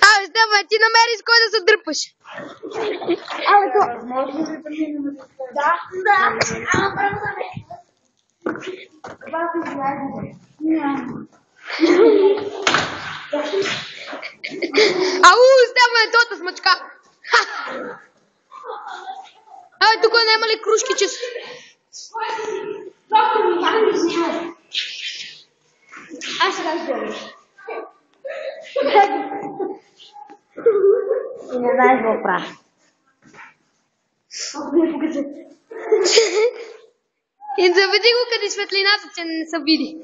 Абе, Стефан, ти намери с кой да се дърпаш. Абе, то. Може ли да минем? Да. Ама първо да ме. Това се изглежда. Няма. Ау, Стефан, тота смачка. Абе, тук няма ли кружки, че... Аз ще разгледам. И не знаеш какво правя. И заведи го къде светлината, че не се види.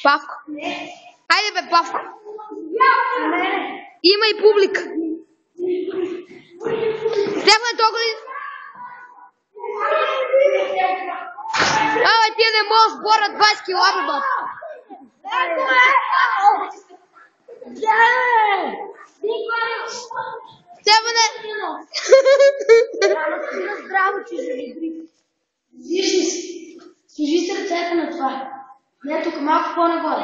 Павко. Хайде бе, Павко. Има и публика. Стефан, толкова ли... Абе, тия не могат да сборят 20 кила, бе, баб. Стефане! Здраво, че заведри. Вижте си. Служи се ръцете на това. Не, тук малко по-нагоре.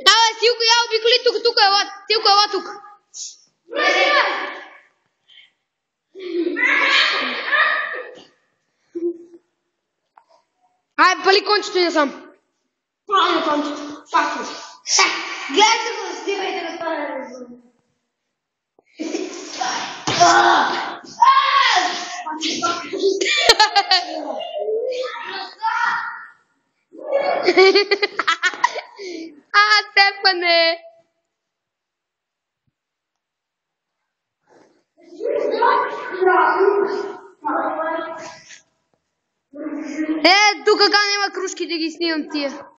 Абе, Силко, я обиколи тук, ела. Силко, ела тук. Ай, пали кончето и насам. Правилно кончето. Факто. Гледай се го, стивайте да стане разум. Стефане! Тук как няма кружки да ги снимам тия.